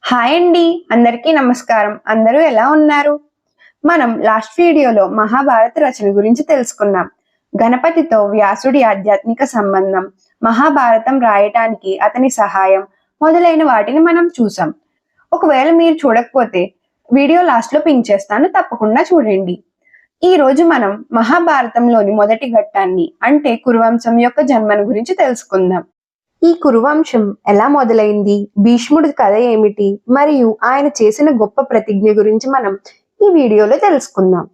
Hi అండి, అందరికీ నమస్కారం. అందరూ ఎలా ఉన్నారు? మనం లాస్ట్ వీడియోలో మహాభారత రచన గురించి తెలుసుకున్నాం. గణపతితో వ్యాసుడి ఆధ్యాత్మిక సంబంధం, మహాభారతం రాయటానికి అతని సహాయం మొదలైన వాటిని మనం చూసాం. ఒకవేళ మీరు చూడకపోతే వీడియో లాస్ట్ లో పింక్ చేస్తాను, తప్పకుండా చూడండి. ఈ రోజు మనం మహాభారతంలోని మొదటి ఘట్టాన్ని అంటే కురువంశం యొక్క జన్మను గురించి తెలుసుకుందాం. ఈ కురువంశం ఎలా మొదలైంది, భీష్ముడి కథ ఏమిటి, మరియు ఆయన చేసిన గొప్ప ప్రతిజ్ఞ గురించి మనం ఈ వీడియోలో తెలుసుకుందాం.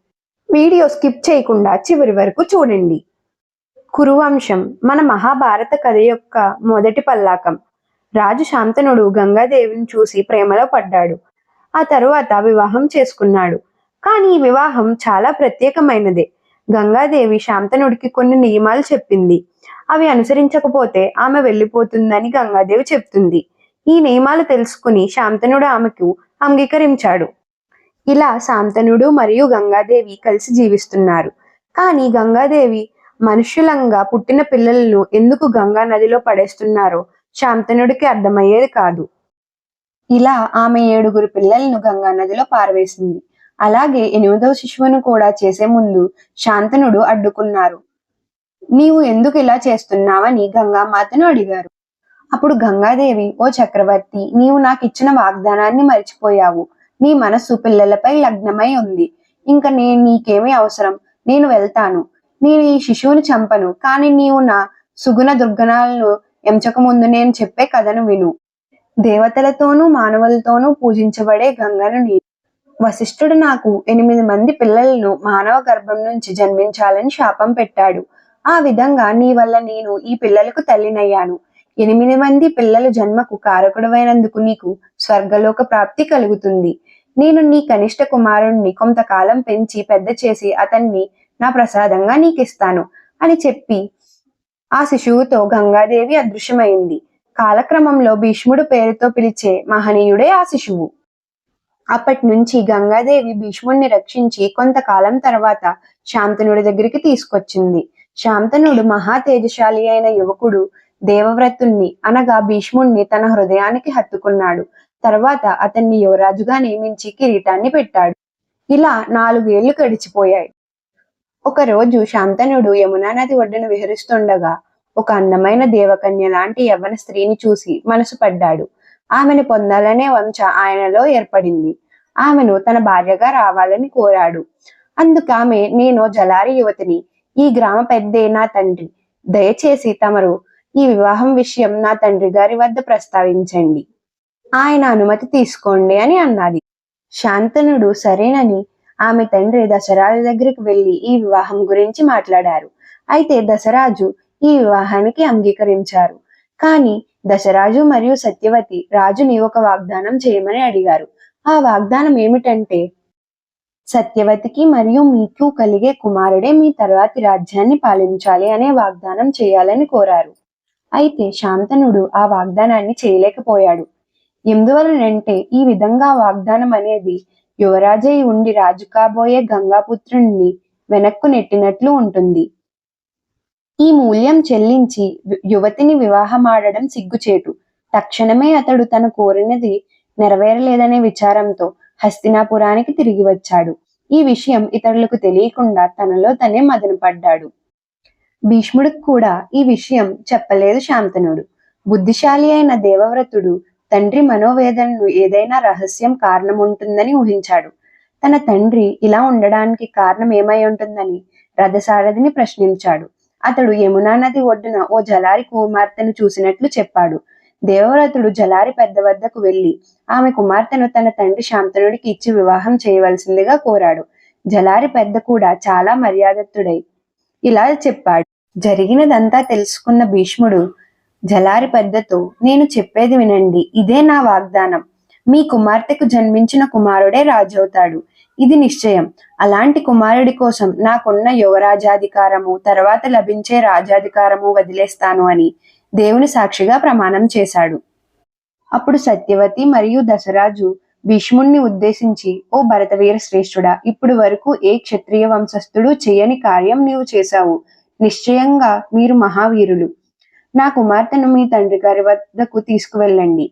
వీడియో స్కిప్ చేయకుండా చివరి వరకు చూడండి. కురువంశం మన మహాభారత కథ యొక్క మొదటి పల్లాకం. రాజు శాంతనుడు గంగాదేవిని చూసి ప్రేమలో పడ్డాడు. ఆ తరువాత వివాహం చేసుకున్నాడు. కానీ ఈ వివాహం చాలా ప్రత్యేకమైనదే. గంగాదేవి శాంతనుడికి కొన్ని నియమాలు చెప్పింది. అవి అనుసరించకపోతే ఆమె వెళ్ళిపోతుందని గంగాదేవి చెప్తుంది. ఈ నియమాలు తెలుసుకుని శాంతనుడు ఆమెకు అంగీకరించాడు. ఇలా శాంతనుడు మరియు గంగాదేవి కలిసి జీవిస్తున్నారు. కానీ గంగాదేవి మనుష్యులంగా పుట్టిన పిల్లలను ఎందుకు గంగా నదిలో పడేస్తున్నారో శాంతనుడికి అర్థమయ్యేది కాదు. ఇలా ఆమె 7 పిల్లలను గంగా నదిలో పారవేసింది. అలాగే 8వ శిశువును కూడా చేసే ముందు శాంతనుడు అడ్డుకున్నారు. నీవు ఎందుకు ఇలా చేస్తున్నావని గంగామాతను అడిగారు. అప్పుడు గంగాదేవి, ఓ చక్రవర్తి, నీవు నాకు ఇచ్చిన వాగ్దానాన్ని మరిచిపోయావు. నీ మనస్సు పిల్లలపై లగ్నమై ఉంది. ఇంకా నీకేమీ అవసరం, నేను వెళ్తాను. నేను ఈ శిశువుని చంపను, కానీ నీవు నా సుగుణ దుర్గణాలను ఎంచక ముందు నేను చెప్పే కథను విను. దేవతలతోనూ మానవులతోనూ పూజించబడే గంగను నేను. వశిష్ఠుడు నాకు 8 మంది పిల్లలను మానవ గర్భం నుంచి జన్మించాలని శాపం పెట్టాడు. ఆ విధంగా నీ వల్ల నేను ఈ పిల్లలకు తల్లినయ్యాను. 8 మంది పిల్లల జన్మకు కారకుడమైనందుకు నీకు స్వర్గలోక ప్రాప్తి కలుగుతుంది. నేను నీ కనిష్ట కుమారుణ్ణి కొంతకాలం పెంచి పెద్ద చేసి అతన్ని నా ప్రసాదంగా నీకిస్తాను అని చెప్పి ఆ శిశువుతో గంగాదేవి అదృశ్యమైంది. కాలక్రమంలో భీష్ముడు పేరుతో పిలిచే మహనీయుడే ఆ శిశువు. అప్పటి నుంచి గంగాదేవి భీష్ముడిని రక్షించి కొంతకాలం తర్వాత శాంతనుడి దగ్గరికి తీసుకొచ్చింది. శాంతనుడు మహా తేజశాలి అయిన యువకుడు. దేవవ్రతుణ్ణి అనగా భీష్ముడిని తన హృదయానికి హత్తుకున్నాడు. తర్వాత అతన్ని యువరాజుగా నియమించి కిరీటాన్ని పెట్టాడు. ఇలా 4 ఏళ్లు గడిచిపోయాయి. ఒకరోజు శాంతనుడు యమునా నది ఒడ్డున విహరిస్తుండగా ఒక అందమైన దేవకన్య లాంటి యవ్వన స్త్రీని చూసి మనసు పడ్డాడు. ఆమెను పొందాలనే వంచ ఆయనలో ఏర్పడింది. ఆమెను తన భార్యగా రావాలని కోరాడు. అందుకామె, నేను జలారి యువతిని, ఈ గ్రామ పెద్దే నా తండ్రి. దయచేసి తమరు ఈ వివాహం విషయం నా తండ్రి గారి వద్ద ప్రస్తావించండి. ఆయన అనుమతి తీసుకోండి అని అన్నది. శాంతనుడు సరేనని ఆమె తండ్రి దశరాజు దగ్గరికి వెళ్లి ఈ వివాహం గురించి మాట్లాడారు. అయితే దశరాజు ఈ వివాహానికి అంగీకరించారు. కానీ దశరాజు మరియు సత్యవతి రాజుని ఒక వాగ్దానం చేయమని అడిగారు. ఆ వాగ్దానం ఏమిటంటే, సత్యవతికి మరియు మీకు కలిగే కుమారుడే మీ తర్వాతి రాజ్యాన్ని పాలించాలి అనే వాగ్దానం చేయాలని కోరారు. అయితే శాంతనుడు ఆ వాగ్దానాన్ని చేయలేకపోయాడు. ఎందువలనంటే ఈ విధంగా వాగ్దానం అనేది యువరాజై ఉండి రాజు కాబోయే గంగాపుత్రుణ్ణి వెనక్కు నెట్టినట్లు ఉంటుంది. ఈ మూల్యం చెల్లించి యువతిని వివాహమాడడం సిగ్గుచేటు. తక్షణమే అతడు తను కోరినది నెరవేరలేదనే విచారంతో హస్తినాపురానికి తిరిగి వచ్చాడు. ఈ విషయం ఇతరులకు తెలియకుండా తనలో తనే మదనపడ్డాడు. భీష్ముడికి కూడా ఈ విషయం చెప్పలేదు శాంతనుడు. బుద్ధిశాలి అయిన దేవవ్రతుడు తండ్రి మనోవేదనను ఏదైనా రహస్యం కారణం ఉంటుందని ఊహించాడు. తన తండ్రి ఇలా ఉండడానికి కారణం ఏమై ఉంటుందని రథసారథిని ప్రశ్నించాడు. అతడు యమునా నది ఒడ్డున ఓ జలారి కుమార్తెను చూసినట్లు చెప్పాడు. దేవవ్రతుడు జలారి పెద్ద వద్దకు వెళ్లి ఆమె కుమార్తెను తన తండ్రి శాంతనుడికి ఇచ్చి వివాహం చేయవలసిందిగా కోరాడు. జలారి పెద్ద కూడా చాలా మర్యాదత్తుడై ఇలా చెప్పాడు. జరిగినదంతా తెలుసుకున్న భీష్ముడు జలారి పెద్దతో, నేను చెప్పేది వినండి, ఇదే నా వాగ్దానం. మీ కుమార్తెకు జన్మించిన కుమారుడే రాజవుతాడు. ఇది నిశ్చయం. అలాంటి కుమారుడి కోసం నాకున్న యువరాజాధికారము తర్వాత లభించే రాజాధికారము వదిలేస్తాను అని దేవుని సాక్షిగా ప్రమాణం చేశాడు. అప్పుడు సత్యవతి మరియు దశరాజు భీష్ముణ్ణి ఉద్దేశించి, ఓ భరతవీర శ్రేష్ఠుడా, ఇప్పుడు వరకు ఏ క్షత్రియ వంశస్థుడు చేయని కార్యం నీవు చేశావు. నిశ్చయంగా మీరు మహావీరులు. నా కుమార్తెను మీ తండ్రి గారి వద్దకు తీసుకువెళ్ళండి.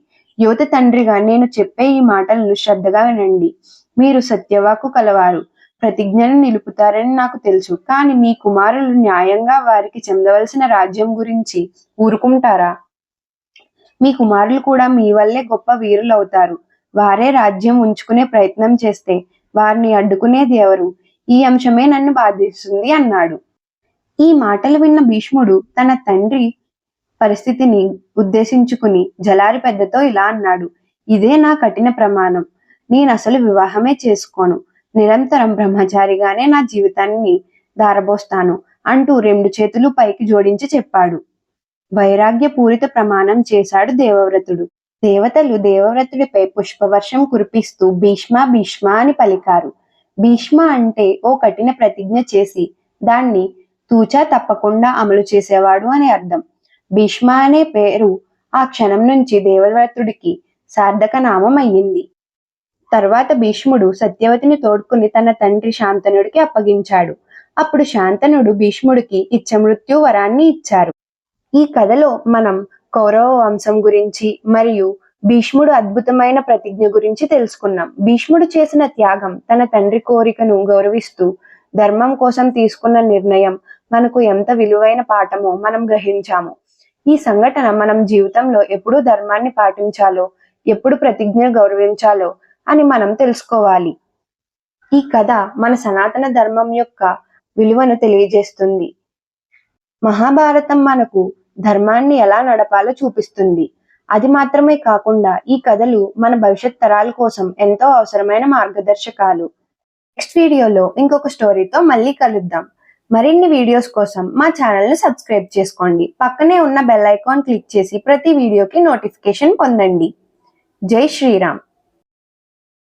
యువత తండ్రిగా నేను చెప్పే ఈ మాటలను శ్రద్ధగా వినండి. మీరు సత్యవాకు కలవారు, ప్రతిజ్ఞను నిలుపుతారని నాకు తెలుసు. కానీ మీ కుమారులు న్యాయంగా వారికి చెందవలసిన రాజ్యం గురించి ఊరుకుంటారా? మీ కుమారులు కూడా మీ వల్లే గొప్ప వీరులవుతారు. వారే రాజ్యం ఉంచుకునే ప్రయత్నం చేస్తే వారిని అడ్డుకునేది ఎవరు? ఈ అంశమే నన్ను బాధిస్తుంది అన్నాడు. ఈ మాటలు విన్న భీష్ముడు తన తండ్రి పరిస్థితిని ఉద్దేశించుకుని జలారి పెద్దతో ఇలా అన్నాడు. ఇదే నా కఠిన ప్రమాణం. నేనసలు వివాహమే చేసుకోను. నిరంతరం బ్రహ్మచారిగానే నా జీవితాన్ని దారబోస్తాను అంటూ 2 చేతులు పైకి జోడించి చెప్పాడు. వైరాగ్యపూరిత ప్రమాణం చేశాడు దేవవ్రతుడు. దేవతలు దేవవ్రతుడిపై పుష్పవర్షం కురిపిస్తూ భీష్మ భీష్మ అని పలికారు. భీష్మ అంటే ఓ కఠిన ప్రతిజ్ఞ చేసి దాన్ని తూచా తప్పకుండా అమలు చేసేవాడు అని అర్థం. భీష్మ అనే పేరు ఆ క్షణం నుంచి దేవవ్రతుడికి సార్థక నామం అయ్యింది. తర్వాత భీష్ముడు సత్యవతిని తోడ్కుని తన తండ్రి శాంతనుడికి అప్పగించాడు. అప్పుడు శాంతనుడు భీష్ముడికి ఇచ్చమృత్యు వరాన్ని ఇచ్చారు. ఈ కథలో మనం కౌరవ వంశం గురించి మరియు భీష్ముడు అద్భుతమైన ప్రతిజ్ఞ గురించి తెలుసుకున్నాం. భీష్ముడు చేసిన త్యాగం, తన తండ్రి కోరికను గౌరవిస్తూ ధర్మం కోసం తీసుకున్న నిర్ణయం మనకు ఎంత విలువైన పాఠమో మనం గ్రహించాము. ఈ సంఘటన మనం జీవితంలో ఎప్పుడు ధర్మాన్ని పాటించాలో, ఎప్పుడు ప్రతిజ్ఞను గౌరవించాలో అని మనం తెలుసుకోవాలి. ఈ కథ మన సనాతన ధర్మం యొక్క విలువను తెలియజేస్తుంది. మహాభారతం మనకు ధర్మాన్ని ఎలా నడపాలో చూపిస్తుంది. అది మాత్రమే కాకుండా ఈ కథలు మన భవిష్యత్ తరాల కోసం ఎంతో అవసరమైన మార్గదర్శకాలు. నెక్స్ట్ వీడియోలో ఇంకొక స్టోరీతో మళ్ళీ కలుద్దాం. మరిన్ని వీడియోస్ కోసం మా ఛానల్ని సబ్స్క్రైబ్ చేసుకోండి. పక్కనే ఉన్న బెల్ ఐకాన్ క్లిక్ చేసి ప్రతి వీడియోకి నోటిఫికేషన్ పొందండి. జై శ్రీరామ్.